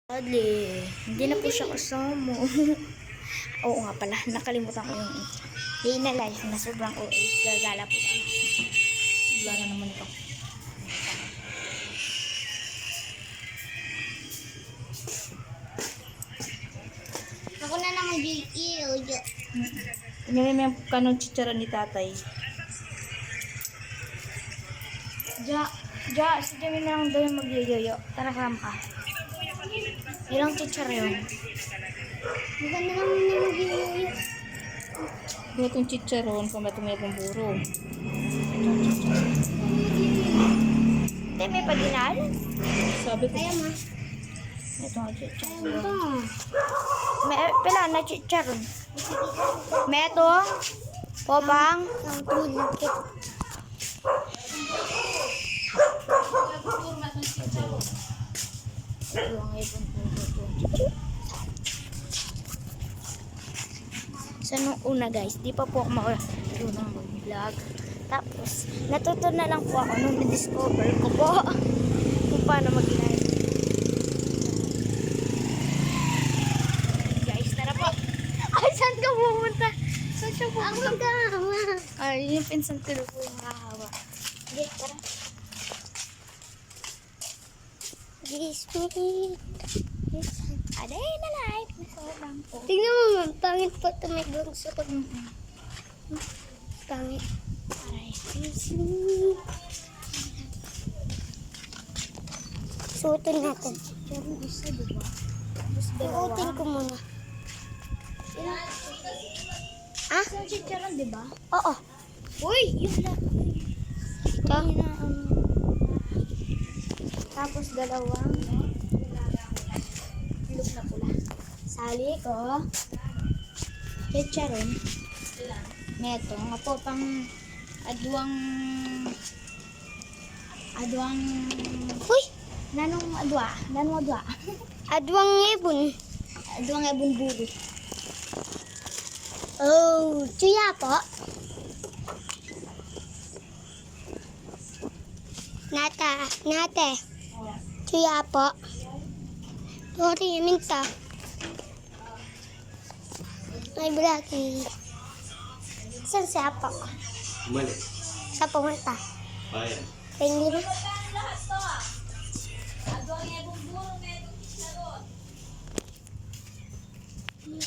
Sadly, hindi na po siya kasama. Oo nga pala, nakalimutan ko yung day na life na sobrang OA. Gagala po tayo. Wala na naman ito. Ako na naman GL. Tingnan mo yung kanong chicharon ni tatay. Si Jamie na lang daw yung magyoyoyo. Tara, kasama ka. Ilang chicharon? Maganda naman yung GL. Itong chicharon, pamatong buro. Hindi, may padinal. Sabi ko. Kaya ma. Ito nga chicharon. Ito. May pila na chicharon. May ito. Popang. Ang tumid ng kit. So, nung una guys, di pa po ako marunong mag-vlog. Tapos, natuto na lang po ako nung na-discover ko po kung paano mag-live. Guys, tara po. Ay, saan ka pumunta? Saan siya pumunta? Ako gawa. Ay, yung pinsan ko na po yung hahawa. Sige, tara. Biscuit. Aday na live. Sobrang po. Tingnan mo man. Pangit po ito may bangso ko. Pangit. Aray. Suotin natin. Pero isa, diba? Tapos Suotin ko muna. Ah? Isang chicharon, diba? Oo. Uy! Yun lang. Ito. Tapos dalawang look na pula. Sali ko. Chicharon. Neto. Nga po pang adwang Uy! nanong adwa. Adwang ibon. Adwang ebon buro. Oh, tuya po. Nate. Tuya po. Sorry, minta. May braki. Saan siya po? Balik. Sa pumunta. Bayan. Hindi na.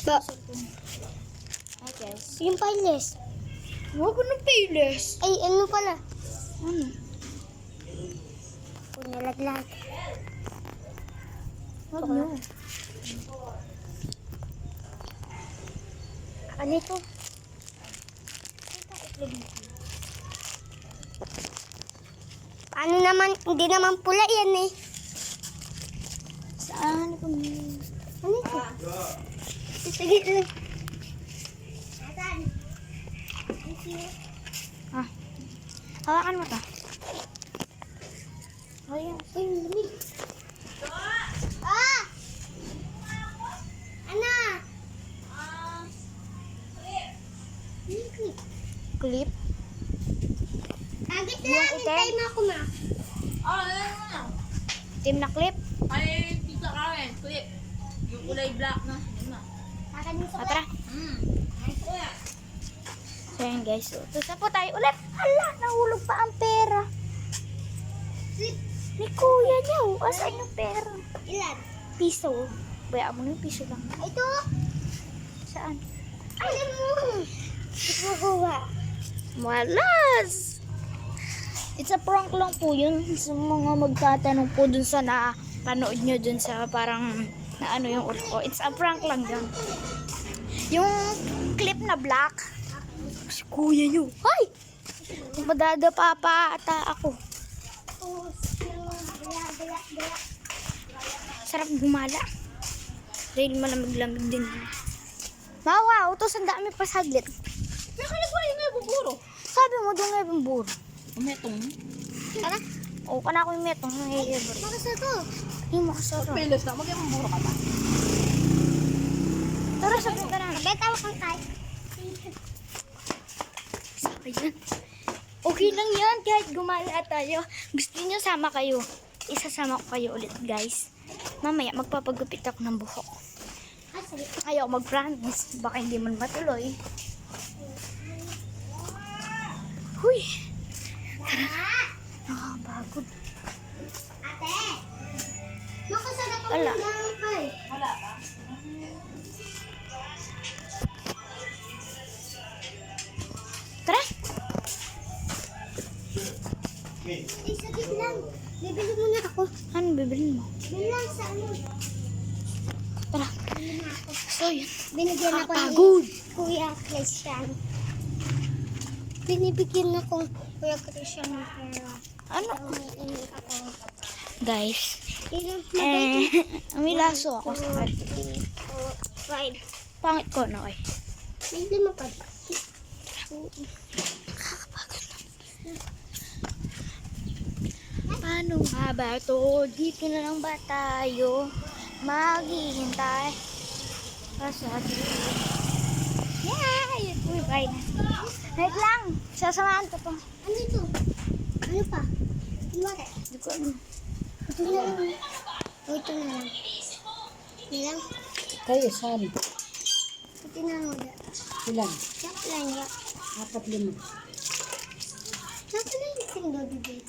Ba, Hi guys. yung payless. Huwag ko ng payless. Ay, ano pala? Ano? Kung nalaglag. Huwag na. Ano ito? Paano naman? Hindi naman pula yan eh. Saan? Ano ito? Sige lang. Ah. Hawakan mo to. Ayan. Uy, lamig. Ah! Ana! Clip. Agad na Yung lang. itim? Hintay mo ako ma. Team na clip. Ay, pizza karen, clip. Yung kulay black na. Yun na. Akan din sa Ah, tara. Ay, kuya. So yun guys. So, na po tayo ulit. Hala, nahulog pa ang pera. Ni kuya niya. Asan yung pera? ilan? Piso. Bayaan mo na yung piso lang. Ito. Saan? Alam mo. Ito magawa. Malas! It's a prank lang po yun sa mga magtatanong po dun sa napanood nyo dun sa parang na ano yung ulo ko. It's a prank lang yun. Yung clip na black. Si kuya nyo. Ay! Madadapa pa ata ako. Sarap gumala. Dahil malamig-lamig din. Mawa, utos ang dami pa saglit. Pero kalagway nga buburo. Sabi mo doon nga yung buro. Umetong. Kana? Oo, kana ko yung metong. Makas na to. Hindi mo kasarap. Pelos na, mag-buburo ka ba? Tara, sabi ka na. Betaw kang tay. Sabi yan. Okay lang yan, kahit gumala tayo. Gusto niyo sama kayo. Isasama ko kayo ulit, guys. Mamaya magpapagupit ako ng buhok. Ah, sige. Ayaw mag-promise. Baka hindi man matuloy. Huy! Nakakapagod. Ate! Makasarap ako Wala. ng kay. Tara! Ay, sagit lang. Bibili muna ako. Ano bibilin mo? Bili lang sa ano. Tara. Bili na ako. So, yun. Binigyan ako Kapagod. ni Kuya Christian. Binibigyan ako Kuya Christian ng pera. Ano? Umiinit ako. Guys. Ilang May laso ako sa card. 5. Pangit ko na eh. May 5 pa. Paano nga ba to? Dito na lang ba tayo maghihintay? Kaso yeah! Uy, bye na. Wait lang. Sasamahan ko to. Ano ito? Ano pa? Iwari. Hindi ko alam. Ito na lang. O ito na lang. Ito lang. Kayo, saan? Ito na lang. Ilan? Yak lang yak. 4-5. Saka na yung sing baby baby.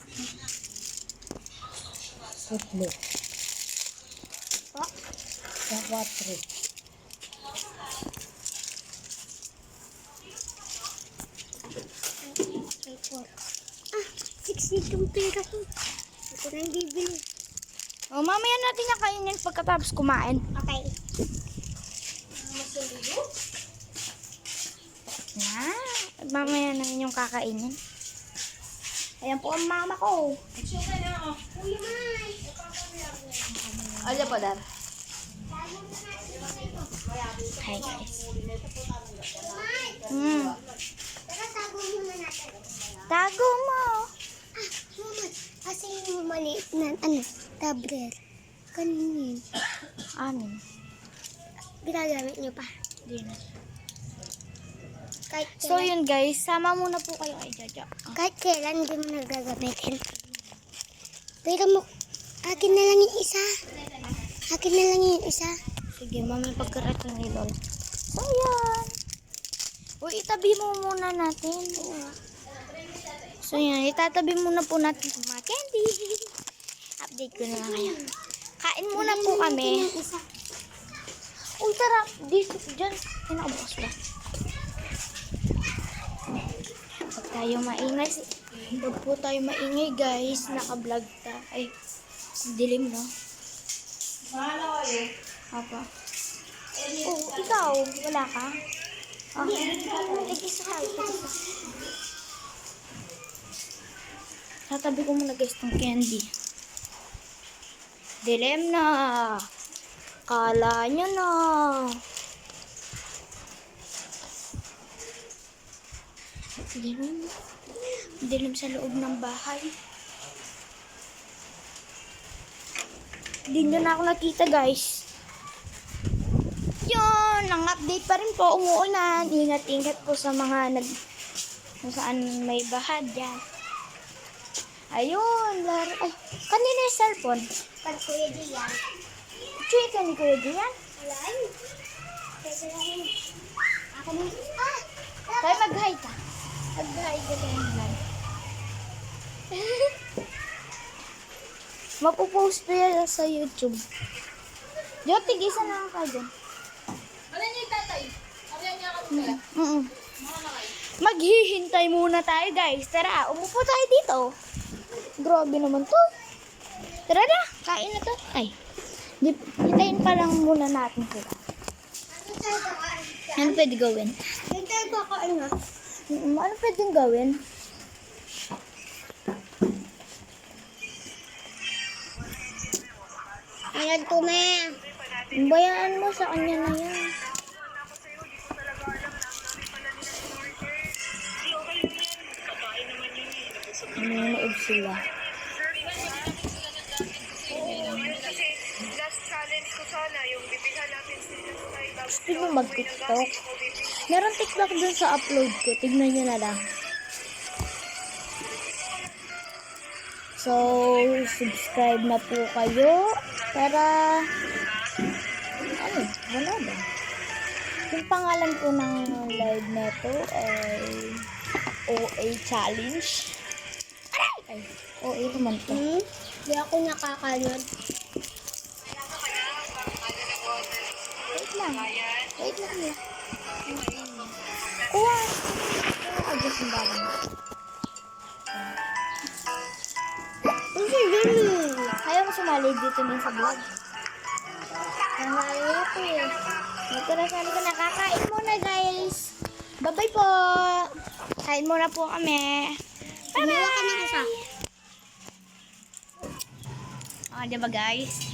Tatlo. Oh, Sa 4. okay, 4. Ah, 60 yung pera ko. Ito na yung bibili. O, mamaya natin yung kainin pagkatapos kumain. Okay. Na, mamaya na yung kakainin. Ayan po ang mama ko. Kuya Mai. Aja pa, Dar. Hi guys. Mai. Tara, tago muna natin. Tago mo. Ah, mama. Kasi yung maliit na, ano, tablet. Kanina yun. Amin. Ginagamit niyo pa. Di na. Kahit So kailan, yun guys, sama muna po kayo kay Jaja. kahit kailan hindi mo nagagamitin. Pero mo, akin na lang yung isa. Akin na lang yung isa. Sige, mamaya pagkarating ni Lola. So yan. Uy, itabi mo muna natin. So yan, itatabi muna po natin sa mga candy. Update ko na lang kayo. Kain muna po kami. Yung isa. Uy, tara. Dito, dyan. Kinakabukas ba? Huwag tayo maingay. Huwag po tayo maingay, guys. Naka-vlog ta. Ay, dilim, no? Mahala kayo. Apa? Oh, ikaw. Wala ka? Okay. Tigisa ka. Tatabi ko muna, guys, tong candy. Dilim na. Kala nyo na. Dilim. Dilim sa loob ng bahay. Hindi nyo na ako nakita, guys. Yun, ang update pa rin po. Umuulan. Ingat-ingat po sa mga kung saan may baha dyan. Ayun, laro. Ay, kanina yung cellphone. Pag Kuya Dian. Chuy ka ni Kuya Dian. Wala yun. Kasi lang yun. Ako na. Ah! Tayo mag-hi ka. Mag-hi ka tayo mag-hi. Mapupost pa yan sa YouTube. Diyo, tigisa na ka dyan. Ano niya yung tatay? Ariyan niya ako kaya. Maghihintay muna tayo, guys. Tara, umupo tayo dito. Grabe naman to. Tara na, kain na to. Ay, hintayin pa lang muna natin sila. Ano tayo kakain? Ano pwede gawin? Ano tayo kakain nga? Ano pwedeng gawin? Ayan tume. Bayaan mo sa kanya na yan. Nanonood sila. Gusto nyo mag-tiktok? Meron tiktok dun sa upload ko. Tignan nyo na lang. So, subscribe na po kayo para wala ba? Yung pangalan po ng live neto ay OA Challenge. Ay, OA naman to. Hindi ako nakakanood. Wait lang. Wait lang. Kuha. Adjust yung bago mo. Kasi ganun. Ayaw mo sumali dito din sa vlog. Nangyari ko eh. Dito na sabi ko, nakakain muna guys. Bye-bye po. Kain muna po kami. Kumuha ka ng isa. Diba guys?